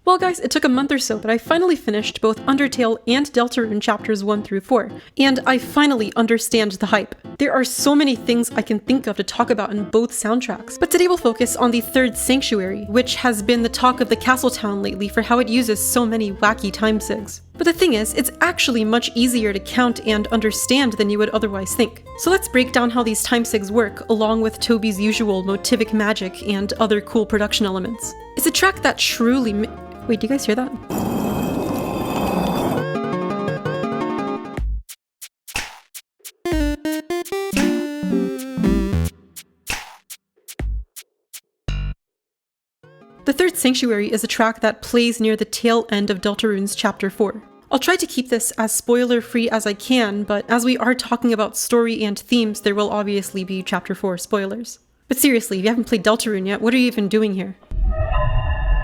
Well guys, it took a month or so, but I finally finished both Undertale and Deltarune chapters 1 through 4, and I finally understand the hype. There are so many things I can think of to talk about in both soundtracks, but today we'll focus on the third Sanctuary, which has been the talk of the castle town lately for how it uses so many wacky time sigs. But the thing is, it's actually much easier to count and understand than you would otherwise think. So let's break down how these time sigs work, along with Toby's usual motivic magic and other cool production elements. It's a track that truly Wait, do you guys hear that? The third Sanctuary is a track that plays near the tail end of Deltarune's Chapter 4. I'll try to keep this as spoiler-free as I can, but as we are talking about story and themes, there will obviously be Chapter 4 spoilers. But seriously, if you haven't played Deltarune yet, what are you even doing here?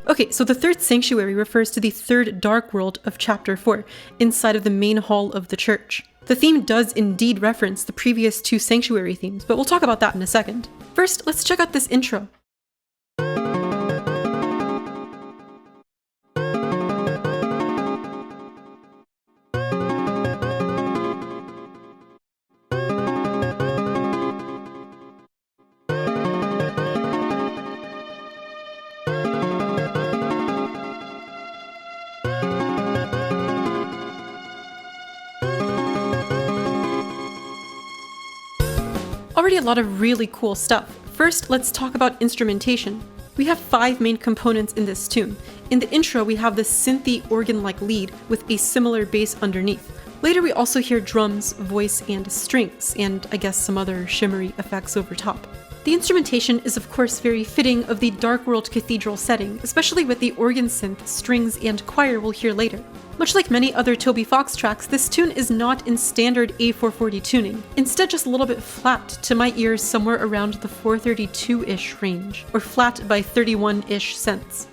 Okay, so the third Sanctuary refers to the third Dark World of Chapter 4, inside of the main hall of the church. The theme does indeed reference the previous two Sanctuary themes, but we'll talk about that in a second. First, let's check out this intro. Already a lot of really cool stuff. First, let's talk about instrumentation. We have 5 main components in this tune. In the intro, we have this synthy organ-like lead with a similar bass underneath. Later, we also hear drums, voice, and strings, and I guess some other shimmery effects over top. The instrumentation is of course very fitting of the Dark World Cathedral setting, especially with the organ synth, strings, and choir we'll hear later. Much like many other Toby Fox tracks, this tune is not in standard A440 tuning, instead just a little bit flat, to my ears somewhere around the 432-ish range, or flat by 31-ish cents.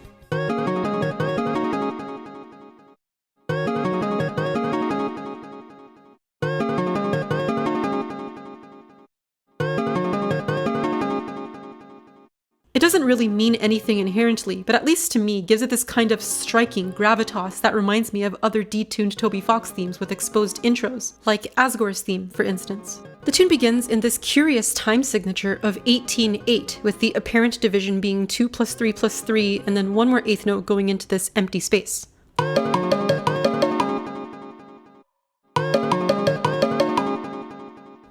It doesn't really mean anything inherently, but at least to me gives it this kind of striking gravitas that reminds me of other detuned Toby Fox themes with exposed intros, like Asgore's theme, for instance. The tune begins in this curious time signature of 18-8, with the apparent division being 2 + 3 + 3, and then one more eighth note going into this empty space.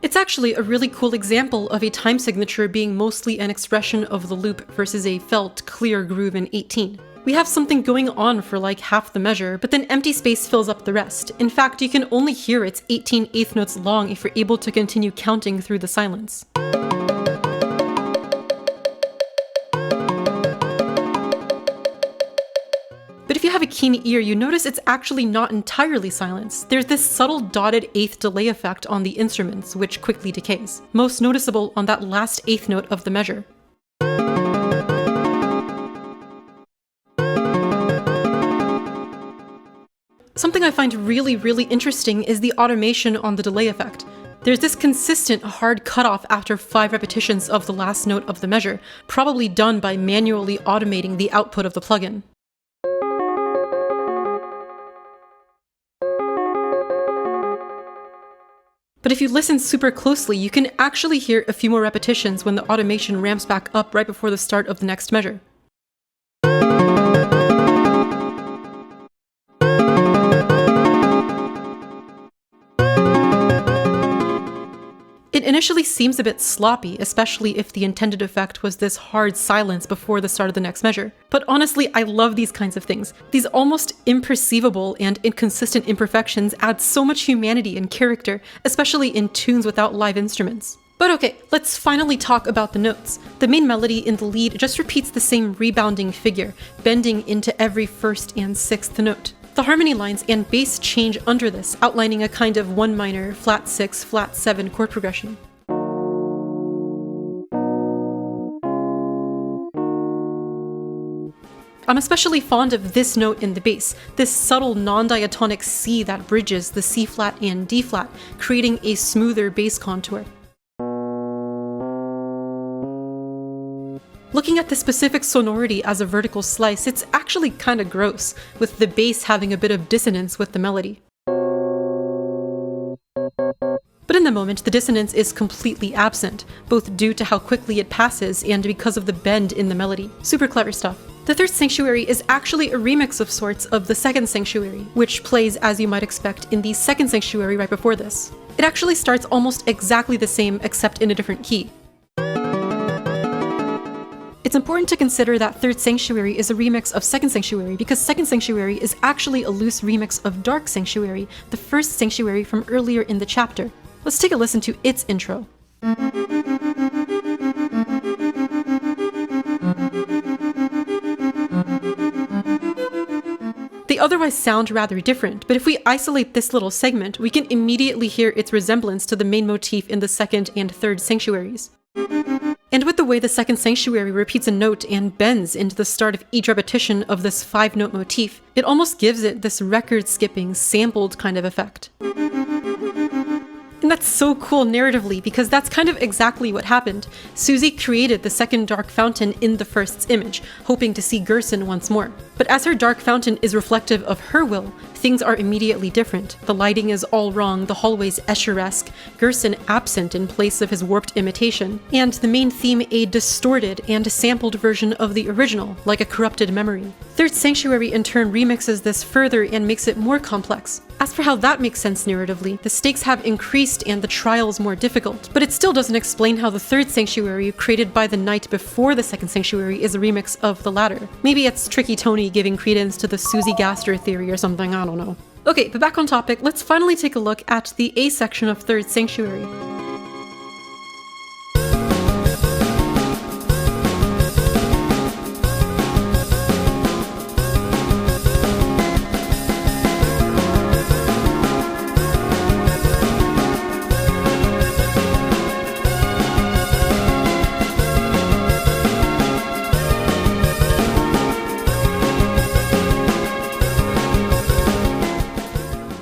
It's actually a really cool example of a time signature being mostly an expression of the loop versus a felt, clear groove in 18. We have something going on for like half the measure, but then empty space fills up the rest. In fact, you can only hear it's 18 eighth notes long if you're able to continue counting through the silence. But if you have a keen ear, you notice it's actually not entirely silence. There's this subtle dotted eighth delay effect on the instruments, which quickly decays, most noticeable on that last eighth note of the measure. Something I find really interesting is the automation on the delay effect. There's this consistent hard cutoff after 5 repetitions of the last note of the measure, probably done by manually automating the output of the plugin. But if you listen super closely, you can actually hear a few more repetitions when the automation ramps back up right before the start of the next measure. It initially seems a bit sloppy, especially if the intended effect was this hard silence before the start of the next measure. But honestly, I love these kinds of things. These almost imperceivable and inconsistent imperfections add so much humanity and character, especially in tunes without live instruments. But okay, let's finally talk about the notes. The main melody in the lead just repeats the same rebounding figure, bending into every first and sixth note. The harmony lines and bass change under this, outlining a kind of 1 minor, flat 6, flat 7 chord progression. I'm especially fond of this note in the bass, this subtle non-diatonic C that bridges the C flat and D flat, creating a smoother bass contour. Looking at the specific sonority as a vertical slice, it's actually kinda gross, with the bass having a bit of dissonance with the melody. But in the moment, the dissonance is completely absent, both due to how quickly it passes and because of the bend in the melody. Super clever stuff. The third sanctuary is actually a remix of sorts of the second sanctuary, which plays as you might expect in the second sanctuary right before this. It actually starts almost exactly the same except in a different key. It's important to consider that Third Sanctuary is a remix of Second Sanctuary because Second Sanctuary is actually a loose remix of Dark Sanctuary, the first sanctuary from earlier in the chapter. Let's take a listen to its intro. They otherwise sound rather different, but if we isolate this little segment, we can immediately hear its resemblance to the main motif in the second and third sanctuaries. And with the way the second sanctuary repeats a note and bends into the start of each repetition of this 5-note motif, it almost gives it this record-skipping, sampled kind of effect. And that's so cool narratively, because that's kind of exactly what happened. Susie created the second dark fountain in the first's image, hoping to see Gerson once more. But as her dark fountain is reflective of her will, things are immediately different. The lighting is all wrong, the hallways Escher-esque, Gerson absent in place of his warped imitation, and the main theme a distorted and sampled version of the original, like a corrupted memory. Third Sanctuary in turn remixes this further and makes it more complex. As for how that makes sense narratively, the stakes have increased and the trials more difficult, but it still doesn't explain how the third sanctuary, created by the night before the second sanctuary, is a remix of the latter. Maybe it's Tricky Tony giving credence to the Susie Gaster theory or something, I don't know. Okay, but back on topic, let's finally take a look at the A section of Third Sanctuary.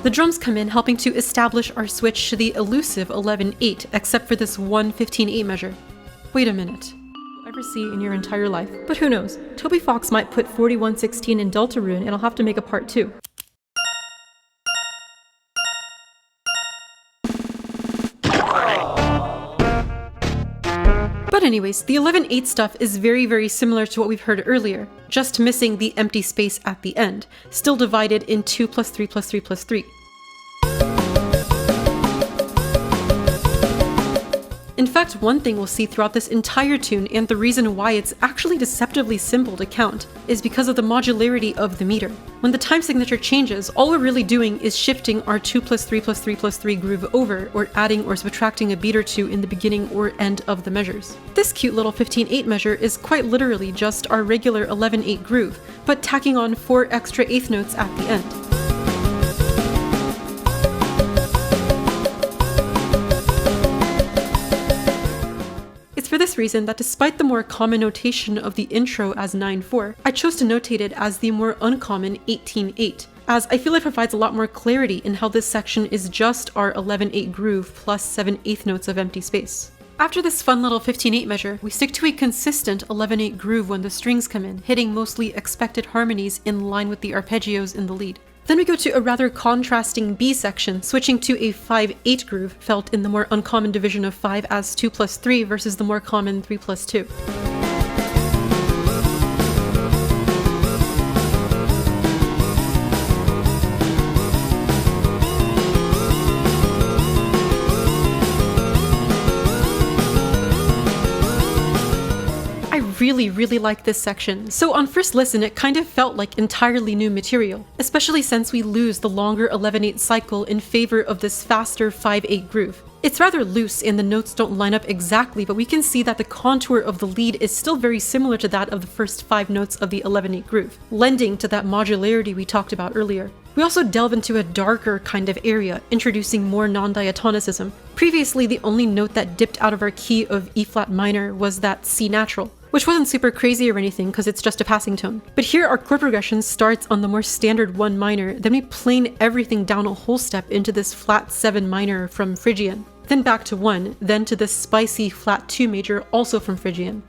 The drums come in, helping to establish our switch to the elusive 11-8, except for this one 15-8 measure. Wait a minute. You'll ever see in your entire life. But who knows? Toby Fox might put 4116 in Deltarune, and I'll have to make a part 2. But anyways, the 11-8 stuff is very similar to what we've heard earlier, just missing the empty space at the end, still divided in 2 plus 3 plus 3 plus 3. In fact, one thing we'll see throughout this entire tune, and the reason why it's actually deceptively simple to count, is because of the modularity of the meter. When the time signature changes, all we're really doing is shifting our 2 plus 3 plus 3 plus 3 groove over, or adding or subtracting a beat or two in the beginning or end of the measures. This cute little 15-8 measure is quite literally just our regular 11-8 groove, but tacking on 4 extra eighth notes at the end. For this reason that despite the more common notation of the intro as 9-4, I chose to notate it as the more uncommon 18-8, as I feel it provides a lot more clarity in how this section is just our 11-8 groove plus 7 eighth notes of empty space. After this fun little 15-8 measure, we stick to a consistent 11-8 groove when the strings come in, hitting mostly expected harmonies in line with the arpeggios in the lead. Then we go to a rather contrasting B section, switching to a 5-8 groove, felt in the more uncommon division of 5 as 2 plus 3 versus the more common 3 plus 2. Really like this section, so on first listen it kind of felt like entirely new material, especially since we lose the longer 11-8 cycle in favor of this faster 5-8 groove. It's rather loose and the notes don't line up exactly, but we can see that the contour of the lead is still very similar to that of the first 5 notes of the 11-8 groove, lending to that modularity we talked about earlier. We also delve into a darker kind of area, introducing more non-diatonicism. Previously, the only note that dipped out of our key of E-flat minor was that C natural, which wasn't super crazy or anything because it's just a passing tone. But here our chord progression starts on the more standard 1 minor, then we plane everything down a whole step into this flat 7 minor from Phrygian, then back to 1, then to this spicy flat 2 major also from Phrygian.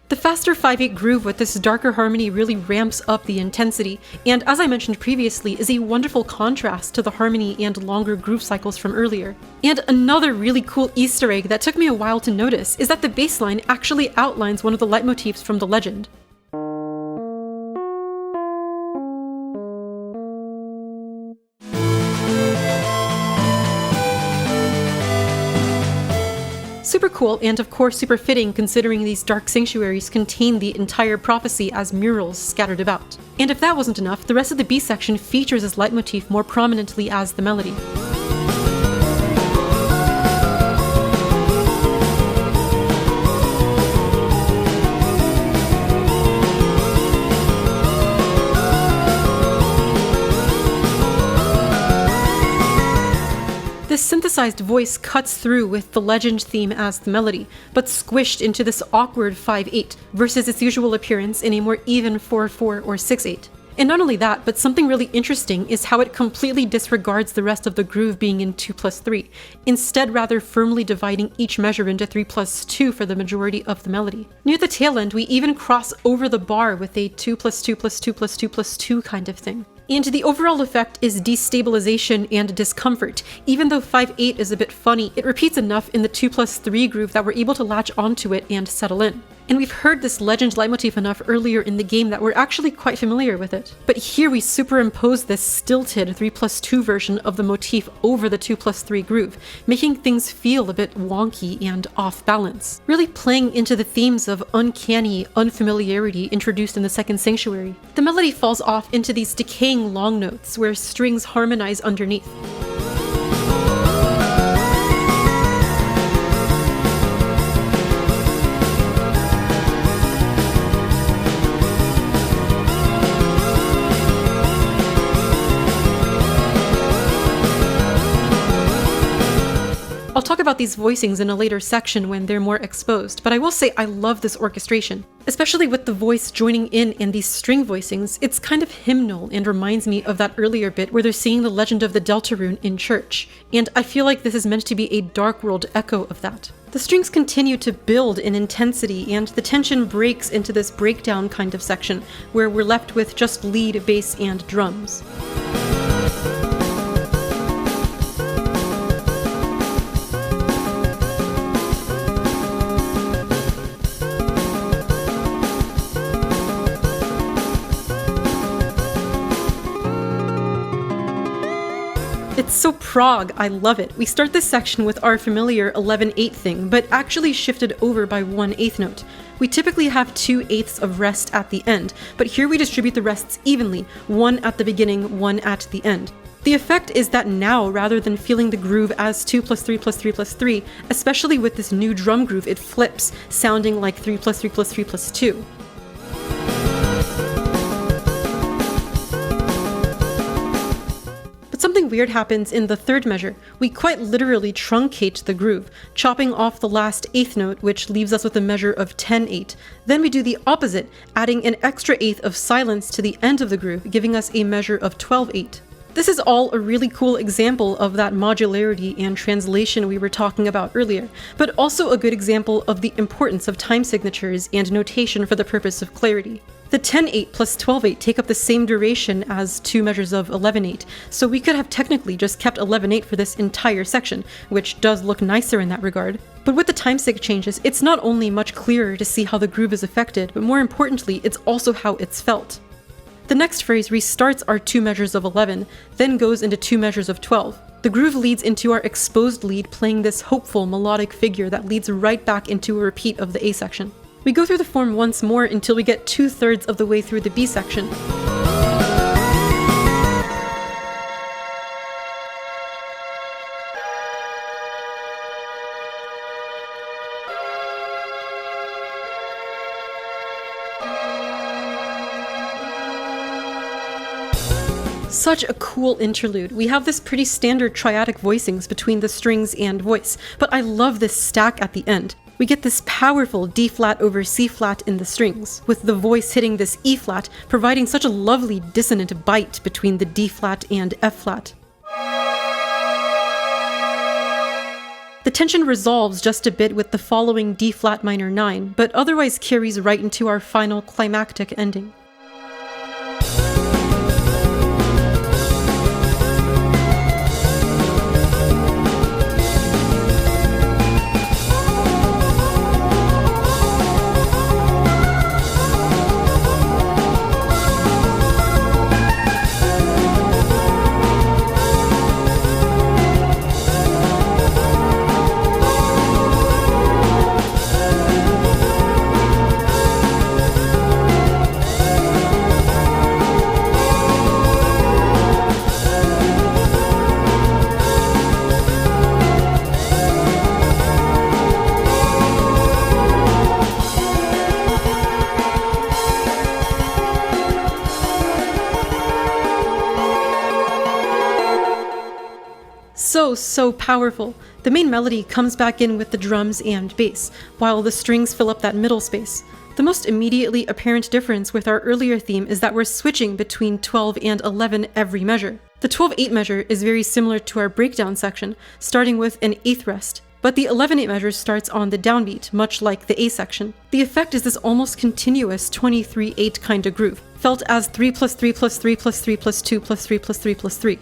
The faster 5/8 groove with this darker harmony really ramps up the intensity, and as I mentioned previously, is a wonderful contrast to the harmony and longer groove cycles from earlier. And another really cool Easter egg that took me a while to notice is that the bass line actually outlines one of the leitmotifs from the legend. Super cool, and of course super fitting considering these dark sanctuaries contain the entire prophecy as murals scattered about. And if that wasn't enough, the rest of the B section features this leitmotif more prominently as the melody. This synthesized voice cuts through with the legend theme as the melody, but squished into this awkward 5/8 versus its usual appearance in a more even 4/4 or 6/8. And not only that, but something really interesting is how it completely disregards the rest of the groove being in 2+3, instead rather firmly dividing each measure into 3+2 for the majority of the melody. Near the tail end, we even cross over the bar with a 2+2+2+2+2 kind of thing. And the overall effect is destabilization and discomfort. Even though 5/8 is a bit funny, it repeats enough in the 2+3 groove that we're able to latch onto it and settle in. And we've heard this legend leitmotif enough earlier in the game that we're actually quite familiar with it. But here we superimpose this stilted 3+2 version of the motif over the 2+3 groove, making things feel a bit wonky and off balance, really playing into the themes of uncanny unfamiliarity introduced in the second sanctuary. The melody falls off into these decaying long notes where strings harmonize underneath. I'll talk about these voicings in a later section when they're more exposed, but I will say I love this orchestration. Especially with the voice joining in these string voicings, it's kind of hymnal and reminds me of that earlier bit where they're singing the legend of the Deltarune in church, and I feel like this is meant to be a Dark World echo of that. The strings continue to build in intensity, and the tension breaks into this breakdown kind of section, where we're left with just lead, bass, and drums. It's so prog, I love it. We start this section with our familiar 11/8 thing, but actually shifted over by 1/8 note. We typically have 2/8 of rest at the end, but here we distribute the rests evenly, one at the beginning, one at the end. The effect is that now, rather than feeling the groove as 2+3+3+3, especially with this new drum groove, it flips, sounding like 3+3+3+2. Something weird happens in the third measure. We quite literally truncate the groove, chopping off the last 8th note, which leaves us with a measure of 10/8. Then we do the opposite, adding an extra 1/8 of silence to the end of the groove, giving us a measure of 12/8. This is all a really cool example of that modularity and translation we were talking about earlier, but also a good example of the importance of time signatures and notation for the purpose of clarity. The 10/8 plus 12/8 take up the same duration as two measures of 11/8, so we could have technically just kept 11/8 for this entire section, which does look nicer in that regard. But with the time sig changes, it's not only much clearer to see how the groove is affected, but more importantly, it's also how it's felt. The next phrase restarts our two measures of 11, then goes into two measures of 12. The groove leads into our exposed lead, playing this hopeful melodic figure that leads right back into a repeat of the A section. We go through the form once more until we get 2/3 of the way through the B section. Such a cool interlude. We have this pretty standard triadic voicings between the strings and voice, but I love this stack at the end. We get this powerful D flat over C flat in the strings, with the voice hitting this E flat, providing such a lovely dissonant bite between the D flat and F flat. The tension resolves just a bit with the following D flat minor 9, but otherwise carries right into our final climactic ending. So powerful. The main melody comes back in with the drums and bass, while the strings fill up that middle space. The most immediately apparent difference with our earlier theme is that we're switching between 12 and 11 every measure. The 12/8 measure is very similar to our breakdown section, starting with an 8th rest, but the 11/8 measure starts on the downbeat, much like the A section. The effect is this almost continuous 23/8 kind of groove, felt as 3 plus 3 plus 3 plus 3 plus 2 plus 3 plus 3 plus 3.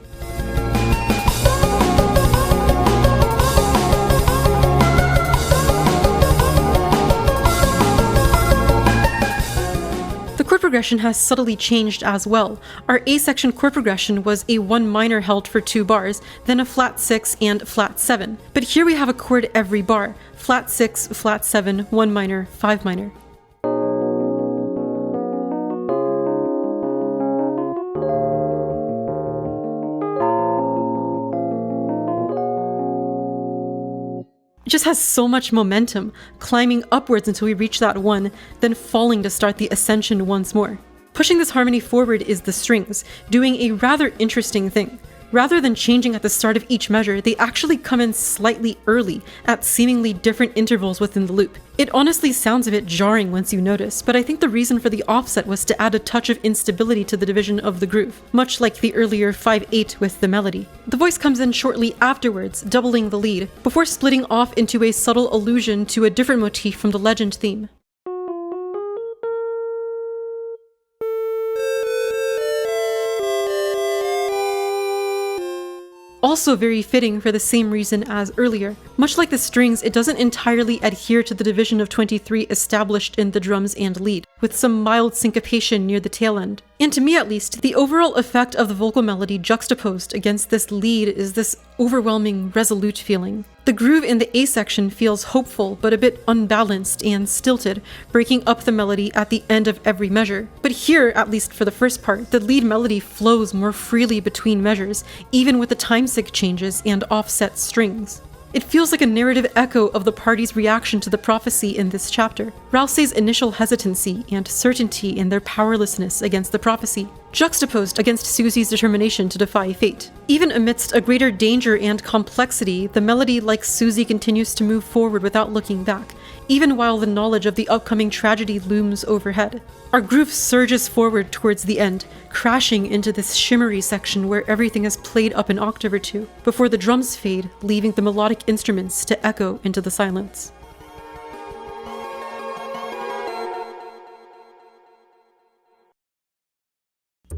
Chord progression has subtly changed as well. Our A section chord progression was a 1 minor held for 2 bars, then a flat 6 and flat 7. But here we have a chord every bar: flat 6, flat 7, 1 minor, 5 minor. It just has so much momentum, climbing upwards until we reach that 1, then falling to start the ascension once more. Pushing this harmony forward is the strings, doing a rather interesting thing. Rather than changing at the start of each measure, they actually come in slightly early, at seemingly different intervals within the loop. It honestly sounds a bit jarring once you notice, but I think the reason for the offset was to add a touch of instability to the division of the groove, much like the earlier 5/8 with the melody. The voice comes in shortly afterwards, doubling the lead, before splitting off into a subtle allusion to a different motif from the Legend theme. Also very fitting for the same reason as earlier. Much like the strings, it doesn't entirely adhere to the division of 23 established in the drums and lead, with some mild syncopation near the tail end. And to me at least, the overall effect of the vocal melody juxtaposed against this lead is this overwhelming, resolute feeling. The groove in the A section feels hopeful, but a bit unbalanced and stilted, breaking up the melody at the end of every measure. But here, at least for the first part, the lead melody flows more freely between measures, even with the time sig changes and offset strings. It feels like a narrative echo of the party's reaction to the prophecy in this chapter. Rousey's initial hesitancy and certainty in their powerlessness against the prophecy, juxtaposed against Susie's determination to defy fate. Even amidst a greater danger and complexity, the melody, like Susie, continues to move forward without looking back, even while the knowledge of the upcoming tragedy looms overhead. Our groove surges forward towards the end, crashing into this shimmery section where everything is played up an octave or two, before the drums fade, leaving the melodic instruments to echo into the silence.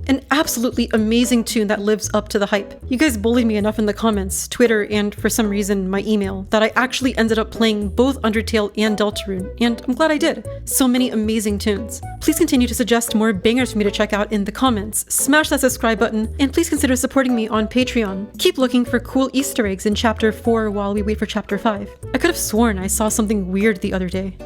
An absolutely amazing tune that lives up to the hype. You guys bullied me enough in the comments, Twitter, and for some reason my email, that I actually ended up playing both Undertale and Deltarune, and I'm glad I did. So many amazing tunes. Please continue to suggest more bangers for me to check out in the comments, smash that subscribe button, and please consider supporting me on Patreon. Keep looking for cool Easter eggs in Chapter 4 while we wait for Chapter 5. I could have sworn I saw something weird the other day.